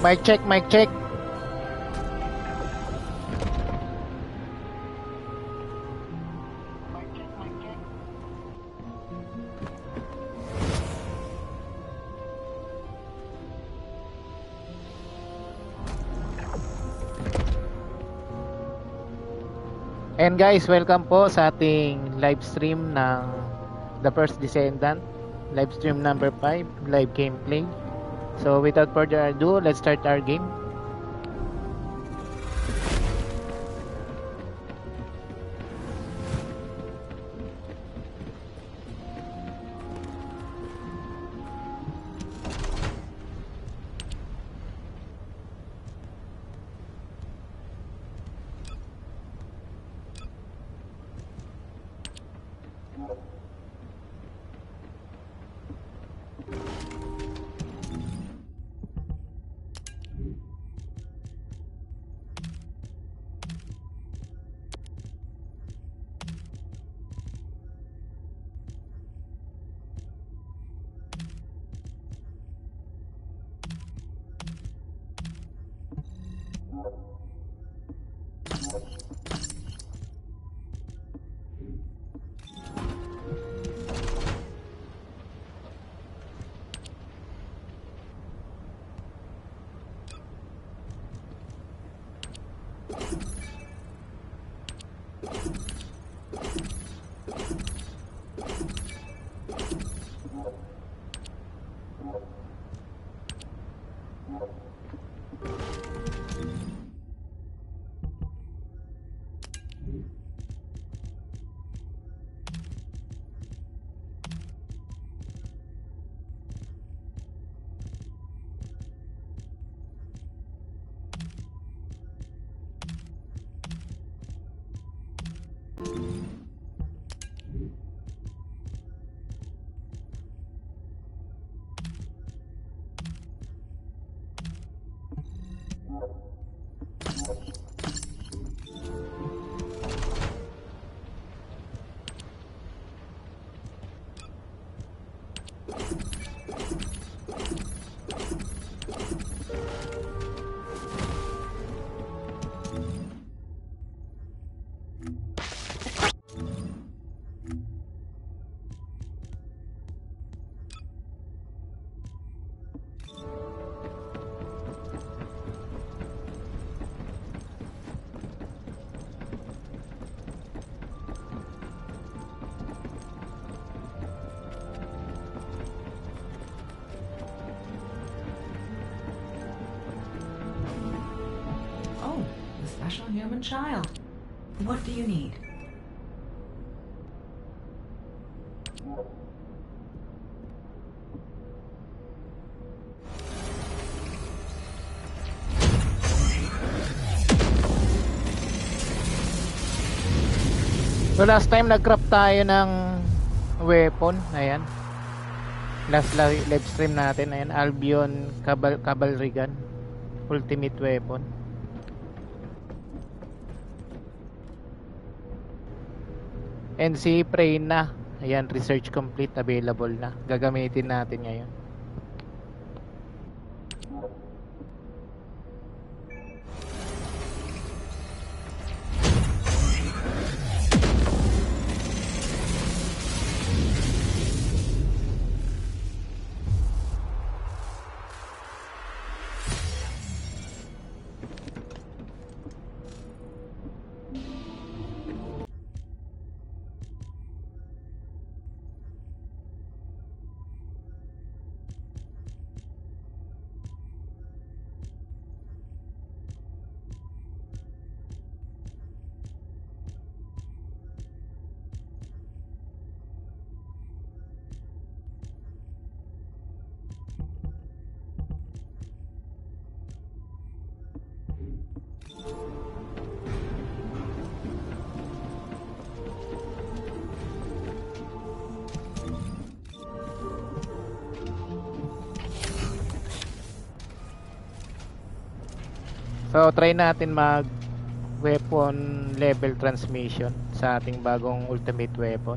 Mic check, mic check. And guys, welcome po sa ating live stream ng The First Descendant. Live stream number 5, live gameplay. So without further ado, let's start our game. Special human child. What do you need? So last time nag-craft tayo ng weapon. Ayan. Last live stream natin. Ayan. Albion Cavalry Gun. Ultimate weapon. And si Prey na. Ayan, research complete, available na. Gagamitin natin ngayon. So try natin mag weapon level transmission sa ating bagong ultimate weapon.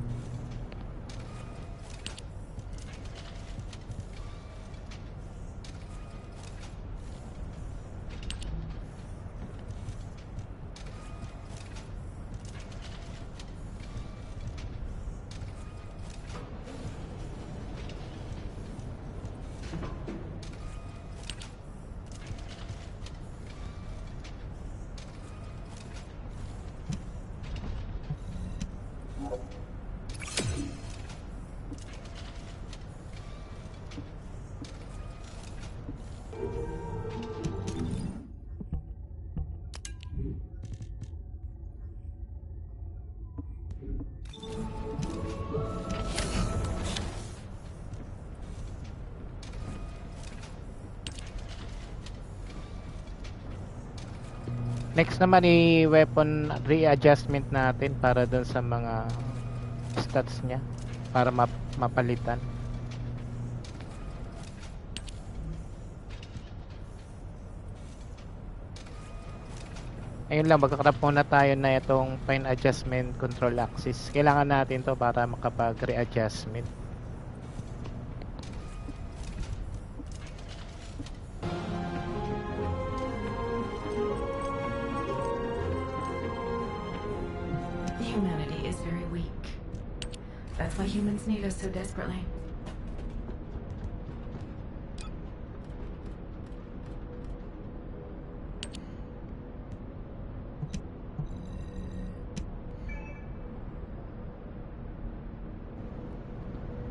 Next naman i-weapon readjustment natin para dun sa mga stats niya para mapalitan. Ayun lang, magkakrap muna tayo na itong fine adjustment control axis. Kailangan natin to para makapag readjustment. Humanity is very weak. That's why humans need us so desperately.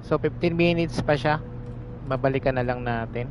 So 15 minutes pa siya. Babalikan na lang natin.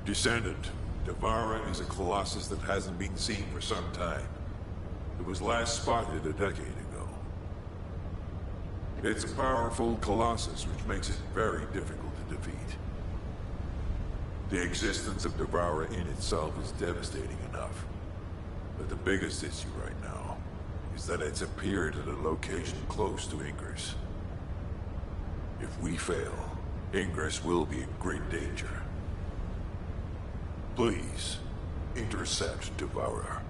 Descendant, Devourer is a colossus that hasn't been seen for some time. It was last spotted a decade ago. It's a powerful colossus, which makes it very difficult to defeat. The existence of Devourer in itself is devastating enough. But the biggest issue right now is that it's appeared at a location close to Ingress. If we fail, Ingress will be in great danger. Please, intercept Devourer.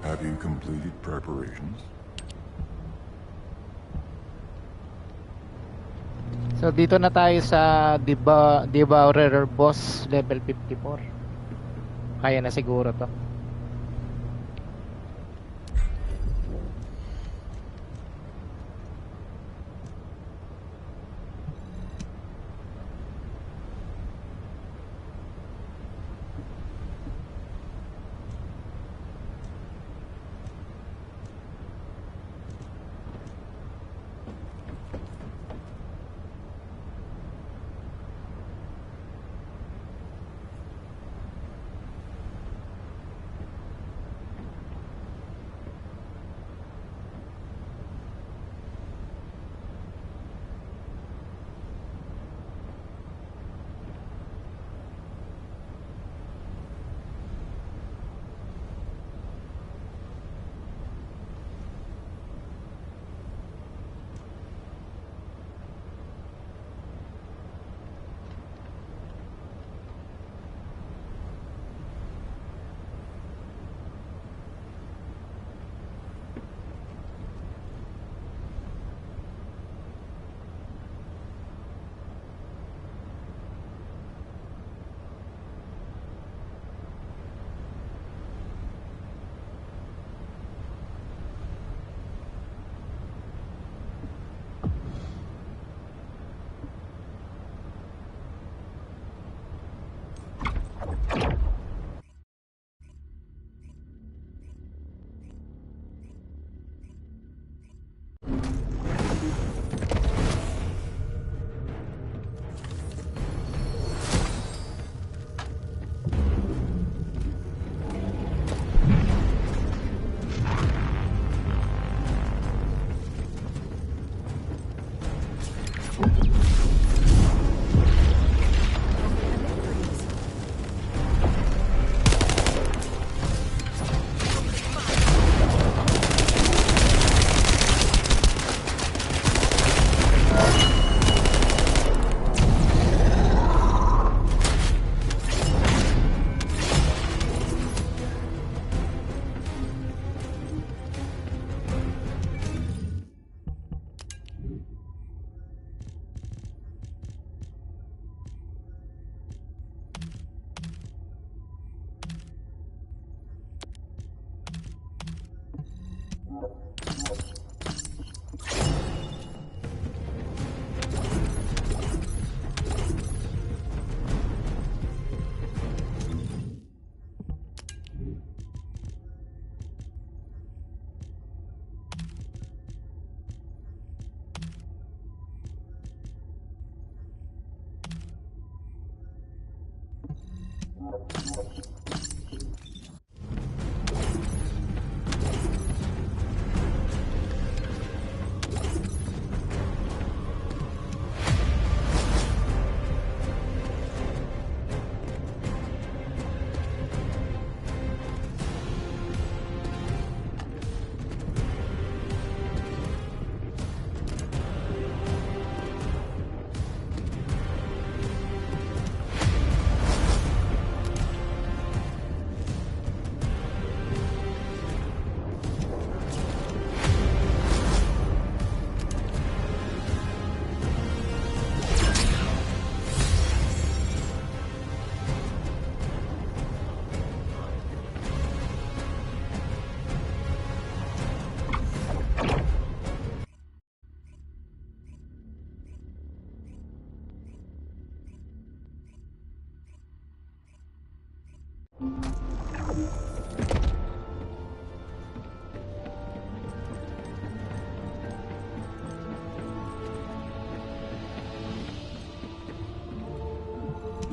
Have you completed preparations? So dito na tayo sa Devourer boss level 54. Kaya na siguro to.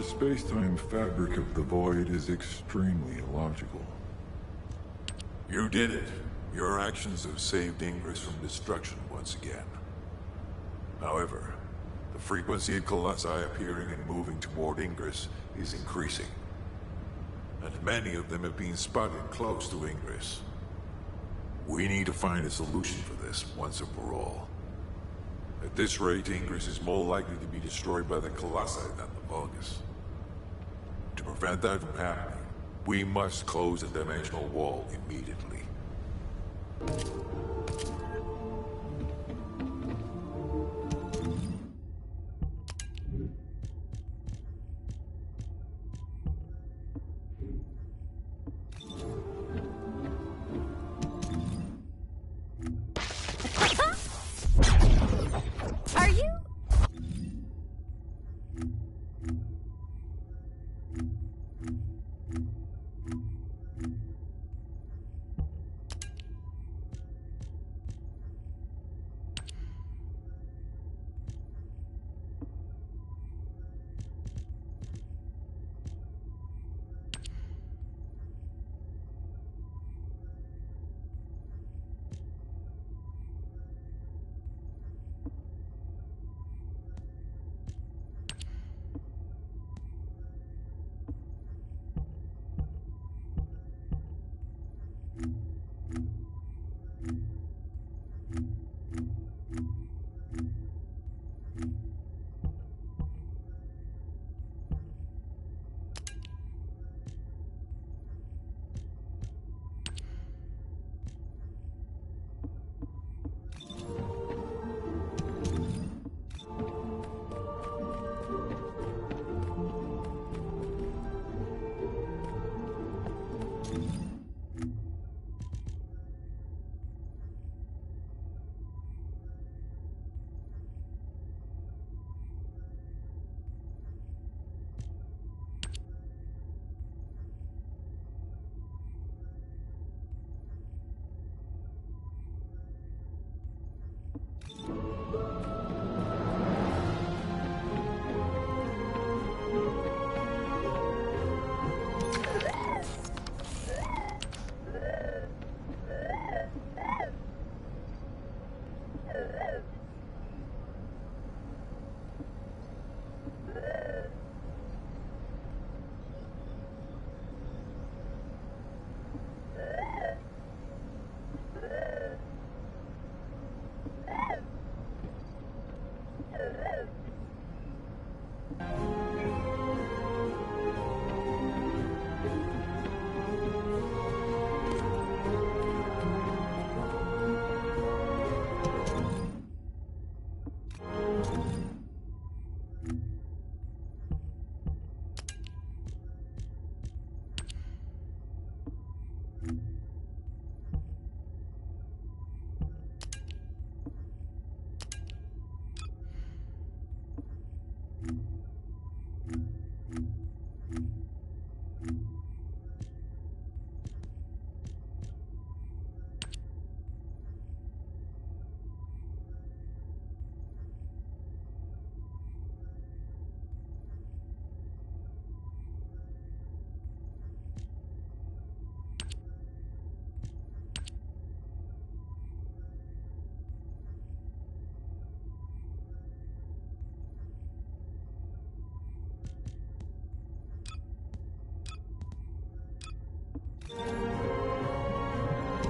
The space-time fabric of the void is extremely illogical. You did it. Your actions have saved Ingress from destruction once again. However, the frequency of colossi appearing and moving toward Ingress is increasing. And many of them have been spotted close to Ingress. We need to find a solution for this once and for all. At this rate, Ingress is more likely to be destroyed by the colossi than the Vulgus. To prevent that from happening, we must close the dimensional wall immediately. Are you?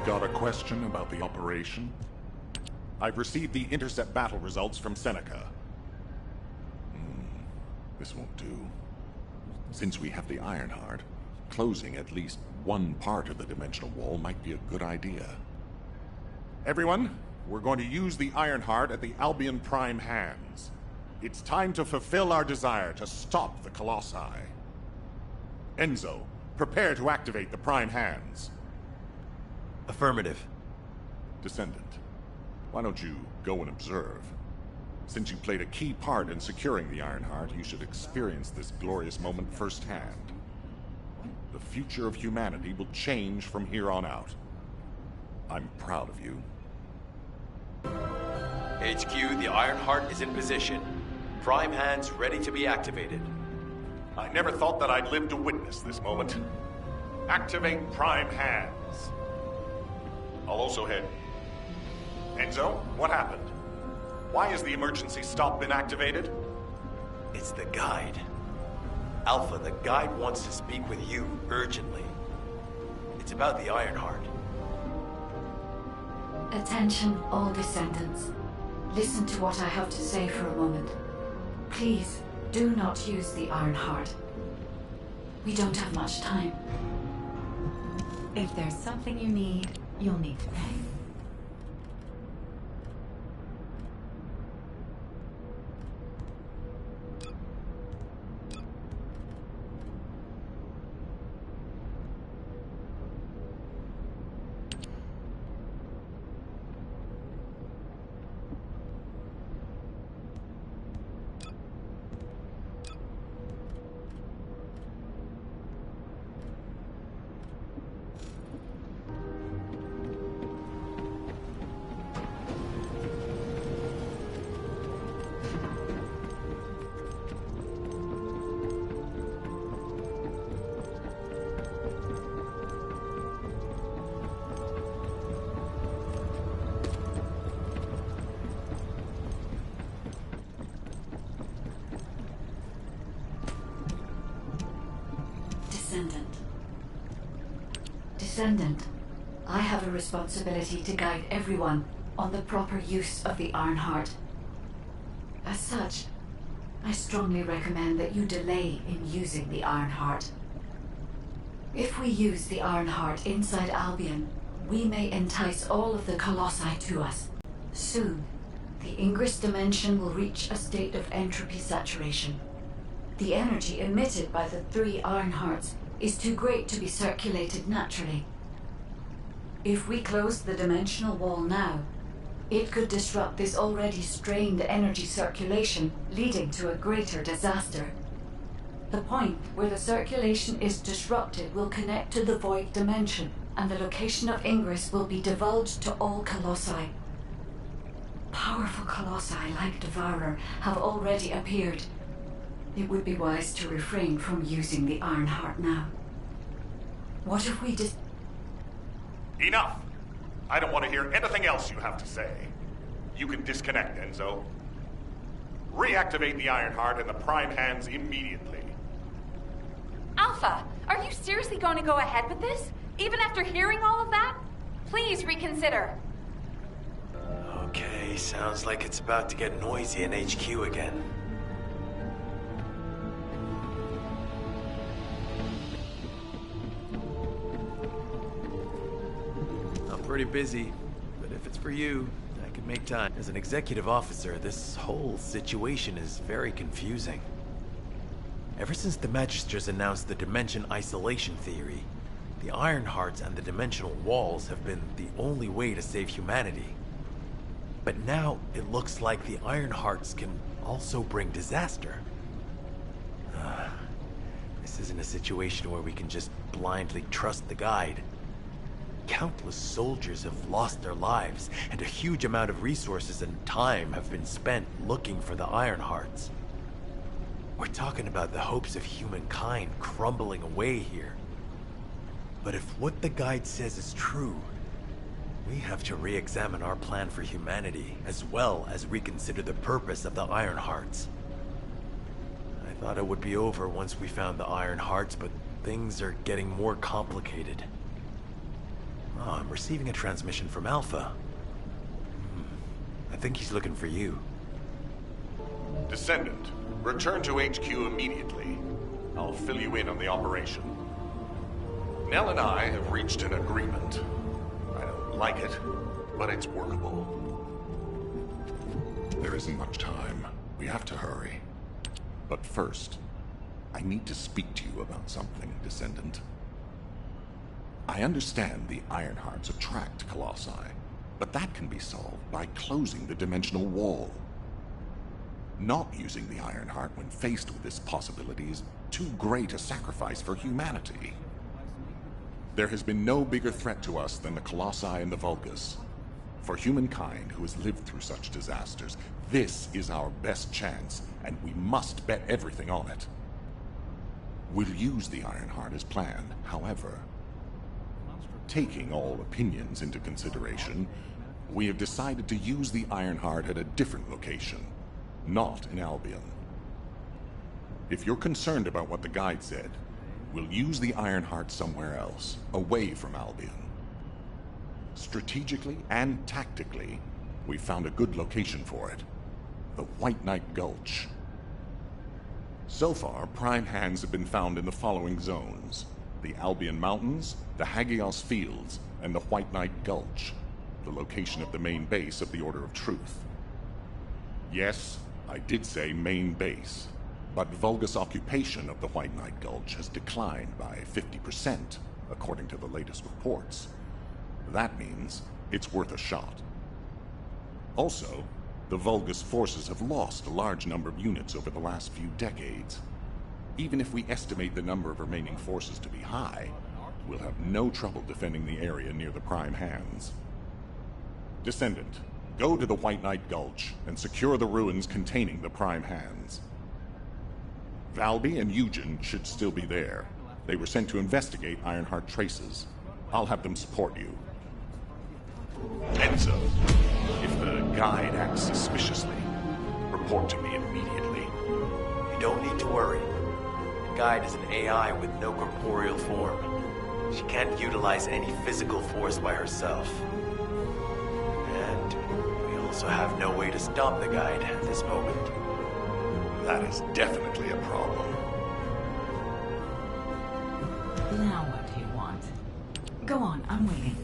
Got a question about the operation? I've received the intercept battle results from Seneca. This won't do. Since we have the Ironheart, closing at least one part of the dimensional wall might be a good idea. Everyone, we're going to use the Ironheart at the Albion Prime hands. It's time to fulfill our desire to stop the Colossi. Enzo, prepare to activate the Prime hands. Affirmative. Descendant, why don't you go and observe? Since you played a key part in securing the Ironheart, you should experience this glorious moment firsthand. The future of humanity will change from here on out. I'm proud of you. HQ, the Ironheart is in position. Prime hands ready to be activated. I never thought that I'd live to witness this moment. Activate Prime hands. I'll also head. Enzo, what happened? Why has the emergency stop been activated? It's the guide. Alpha, the guide wants to speak with you urgently. It's about the Ironheart. Attention, all descendants. Listen to what I have to say for a moment. Please, do not use the Ironheart. We don't have much time. If there's something you need, you'll need to pay. Descendant, I have a responsibility to guide everyone on the proper use of the Ironheart. As such, I strongly recommend that you delay in using the Ironheart. If we use the Ironheart inside Albion, we may entice all of the Colossi to us. Soon, the Ingress dimension will reach a state of entropy saturation. The energy emitted by the 3 Ironhearts is too great to be circulated naturally. If we close the dimensional wall now, it could disrupt this already strained energy circulation, leading to a greater disaster. The point where the circulation is disrupted will connect to the void dimension, and the location of Ingress will be divulged to all Colossi. Powerful Colossi like Devourer have already appeared. It would be wise to refrain from using the Ironheart now. What if we Enough! I don't want to hear anything else you have to say. You can disconnect, Enzo. Reactivate the Ironheart in the Prime hands immediately. Alpha, are you seriously going to go ahead with this? Even after hearing all of that? Please reconsider. Okay, sounds like it's about to get noisy in HQ again. Pretty busy, but if it's for you, I could make time. As an executive officer, this whole situation is very confusing. Ever since the Magisters announced the dimension isolation theory, the Ironhearts and the dimensional walls have been the only way to save humanity. But now it looks like the Ironhearts can also bring disaster. This isn't a situation where we can just blindly trust the guide. Countless soldiers have lost their lives, and a huge amount of resources and time have been spent looking for the Ironhearts. We're talking about the hopes of humankind crumbling away here. But if what the guide says is true, we have to re-examine our plan for humanity, as well as reconsider the purpose of the Ironhearts. I thought it would be over once we found the Ironhearts, but things are getting more complicated. Oh, I'm receiving a transmission from Alpha. I think he's looking for you. Descendant, return to HQ immediately. I'll fill you in on the operation. Nell and I have reached an agreement. I don't like it, but it's workable. There isn't much time. We have to hurry. But first, I need to speak to you about something, Descendant. I understand the Ironhearts attract Colossi, but that can be solved by closing the dimensional wall. Not using the Ironheart when faced with this possibility is too great a sacrifice for humanity. There has been no bigger threat to us than the Colossi and the Vulgus. For humankind who has lived through such disasters, this is our best chance, and we must bet everything on it. We'll use the Ironheart as planned, however. Taking all opinions into consideration, we have decided to use the Ironheart at a different location, not in Albion. If you're concerned about what the guide said, we'll use the Ironheart somewhere else, away from Albion. Strategically and tactically, we found a good location for it. The White Knight Gulch. So far, prime hands have been found in the following zones: the Albion Mountains, the Hagios Fields, and the White Knight Gulch, the location of the main base of the Order of Truth. Yes, I did say main base, but Vulgus occupation of the White Knight Gulch has declined by 50%, according to the latest reports. That means it's worth a shot. Also, the Vulgus forces have lost a large number of units over the last few decades. Even if we estimate the number of remaining forces to be high, we'll have no trouble defending the area near the prime hands. Descendant, go to the White Knight Gulch and secure the ruins containing the prime hands. Valby and Eugen should still be there. They were sent to investigate Ironheart traces. I'll have them support you. Enzo, if the guide acts suspiciously, report to me immediately. You don't need to worry. The guide is an AI with no corporeal form. She can't utilize any physical force by herself. And we also have no way to stop the guide at this moment. That is definitely a problem. Now what do you want? Go on, I'm waiting.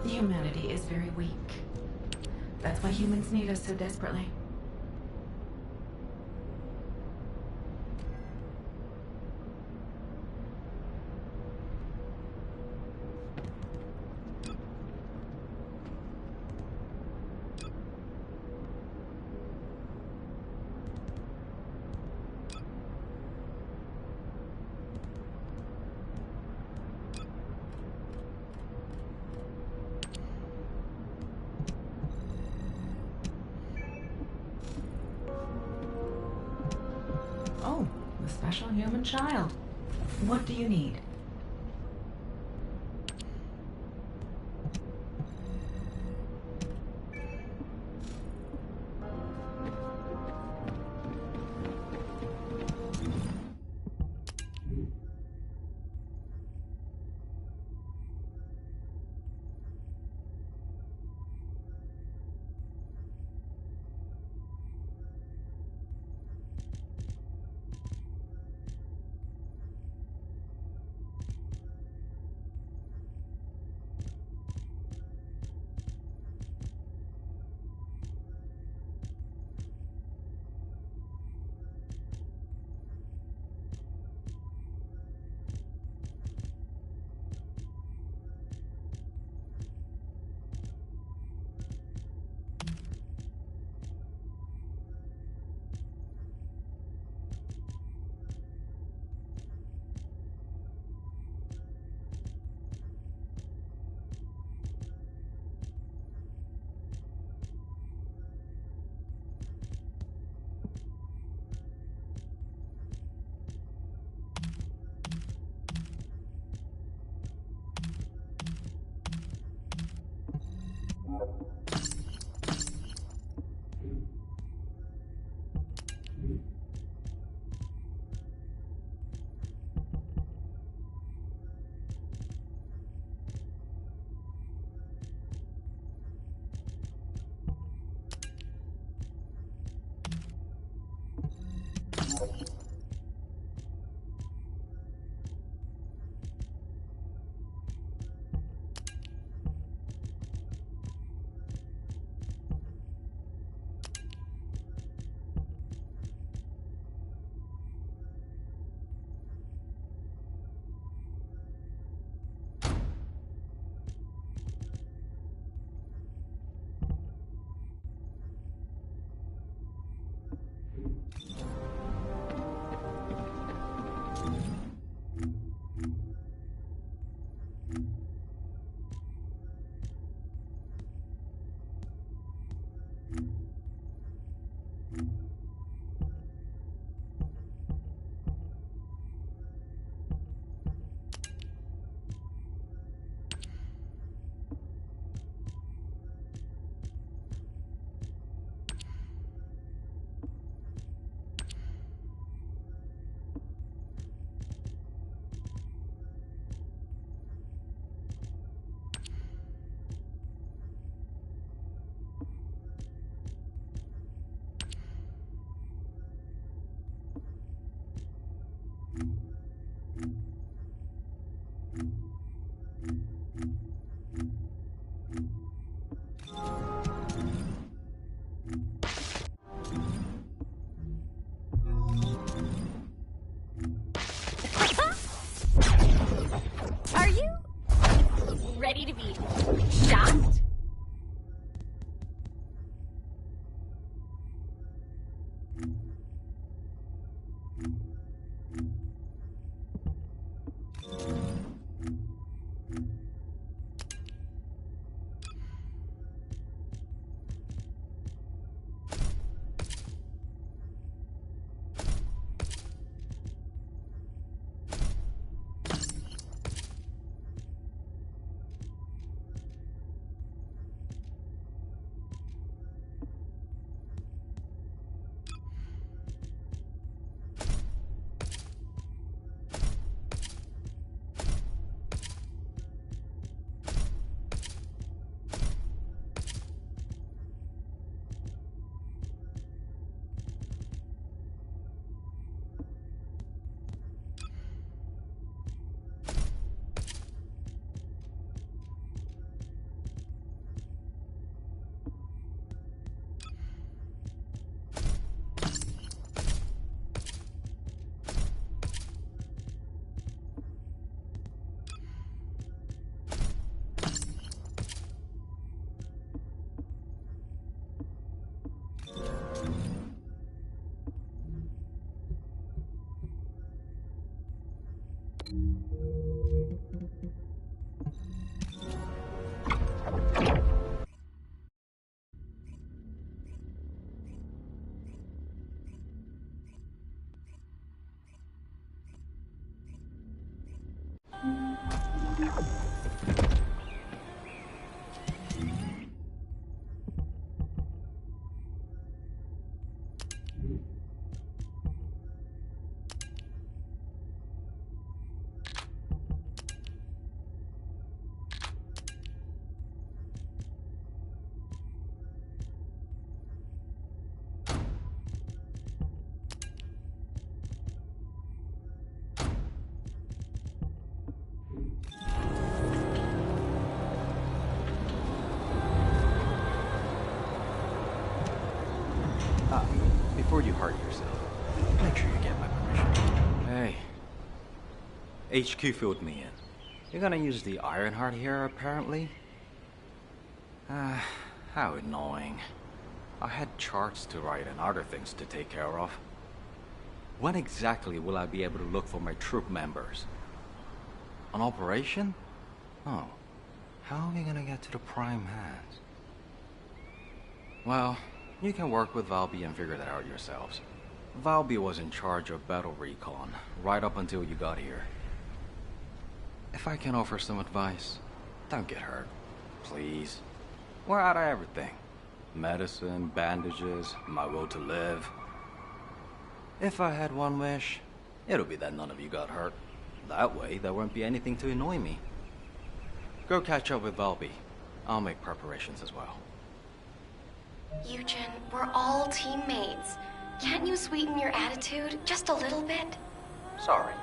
Humanity is very weak. That's why humans need us so desperately. Oh, the special human child. What do you need? Before you hurt yourself, make sure you get my permission. Hey. HQ filled me in. You're gonna use the Ironheart here, apparently? How annoying. I had charts to write and other things to take care of. When exactly will I be able to look for my troop members? An operation? Oh. How are we gonna get to the prime hands? Well, you can work with Valby and figure that out yourselves. Valby was in charge of battle recon, right up until you got here. If I can offer some advice, don't get hurt. Please. We're out of everything. Medicine, bandages, my will to live. If I had one wish, it'll be that none of you got hurt. That way, there won't be anything to annoy me. Go catch up with Valby. I'll make preparations as well. Eugen, we're all teammates. Can't you sweeten your attitude just a little bit? Sorry.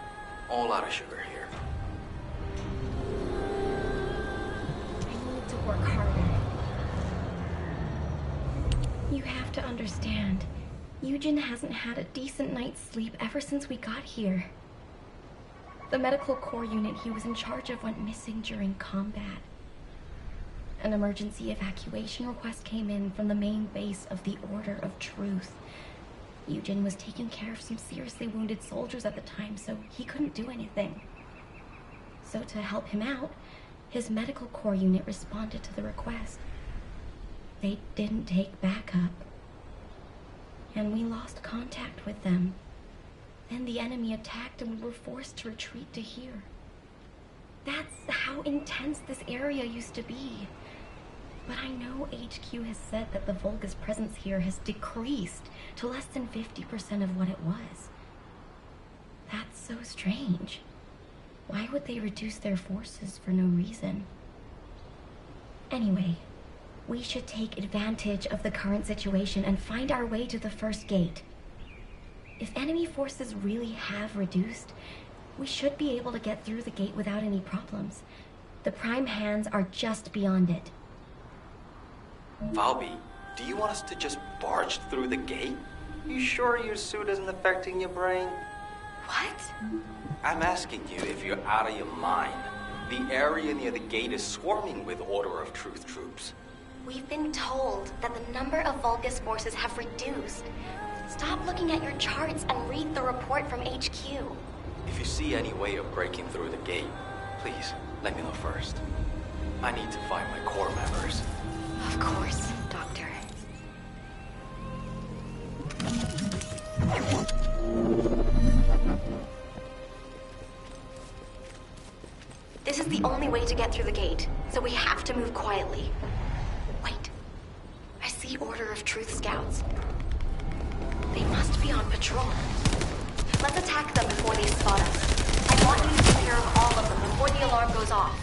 All out of sugar here. I need to work harder. You have to understand. Eugen hasn't had a decent night's sleep ever since we got here. The medical corps unit he was in charge of went missing during combat. An emergency evacuation request came in from the main base of the Order of Truth. Eugen was taking care of some seriously wounded soldiers at the time, so he couldn't do anything. So to help him out, his medical corps unit responded to the request. They didn't take backup, and we lost contact with them. Then the enemy attacked and we were forced to retreat to here. That's how intense this area used to be. But I know HQ has said that the Volga's presence here has decreased to less than 50% of what it was. That's so strange. Why would they reduce their forces for no reason? Anyway, we should take advantage of the current situation and find our way to the first gate. If enemy forces really have reduced, we should be able to get through the gate without any problems. The prime hands are just beyond it. Valby, do you want us to just barge through the gate? You sure your suit isn't affecting your brain? What? I'm asking you if you're out of your mind. The area near the gate is swarming with Order of Truth troops. We've been told that the number of Vulgus forces have reduced. Stop looking at your charts and read the report from HQ. If you see any way of breaking through the gate, please let me know first. I need to find my corps members. Of course, Doctor. This is the only way to get through the gate, so we have to move quietly. Wait. I see Order of Truth scouts. They must be on patrol. Let's attack them before they spot us. I want you to take care of all of them before the alarm goes off.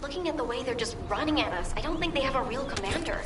Looking at the way they're just running at us, I don't think they have a real commander.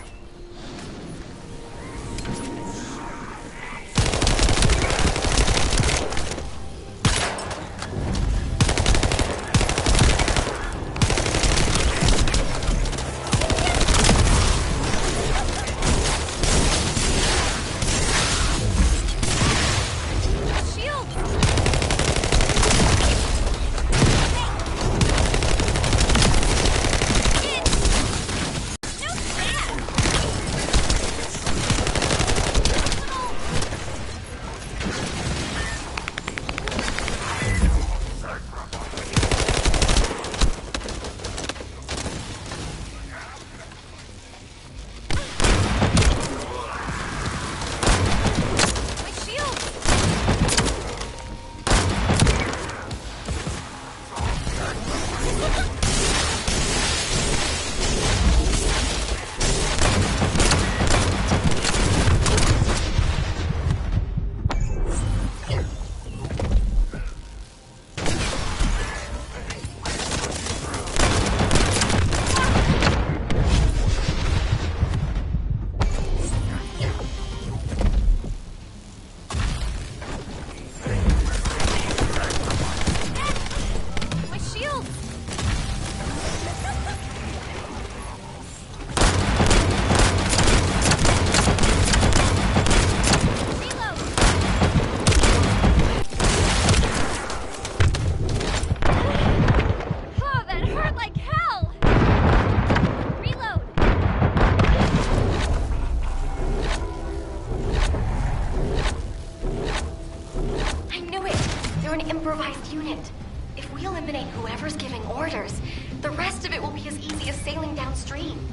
Improvised unit. If we eliminate whoever's giving orders, the rest of it will be as easy as sailing downstream.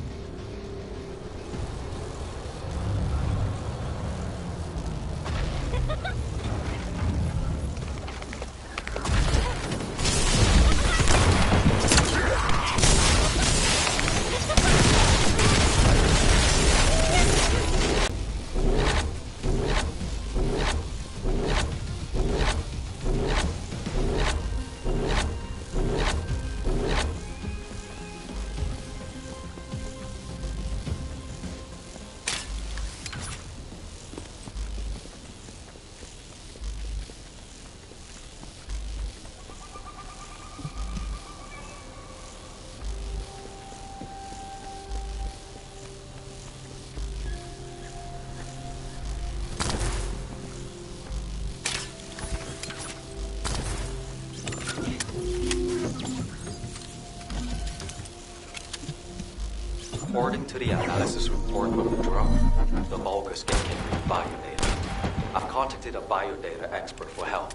According to the analysis report from the drone, the Vulgar skin can read biodata. I've contacted a biodata expert for help.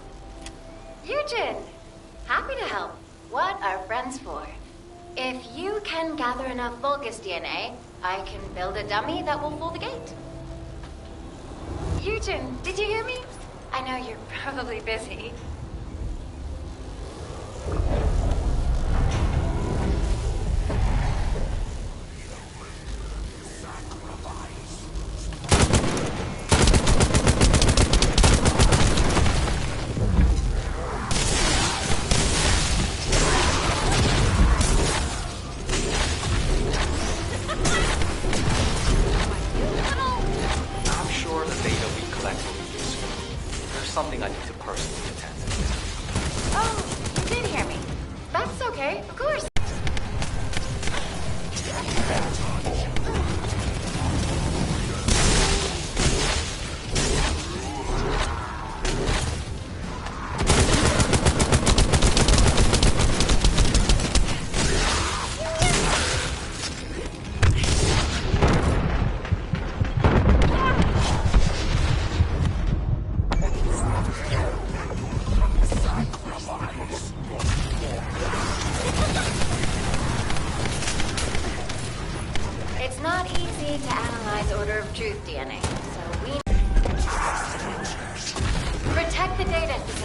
Eugen! Happy to help. What are friends for? If you can gather enough Vulgus DNA, I can build a dummy that will fool the gate. Eugen, did you hear me? I know you're probably busy. Something I need to personally attend to. Oh, you did hear me. That's okay, of course. It's not easy to analyze Order of Truth DNA, so we protect the data.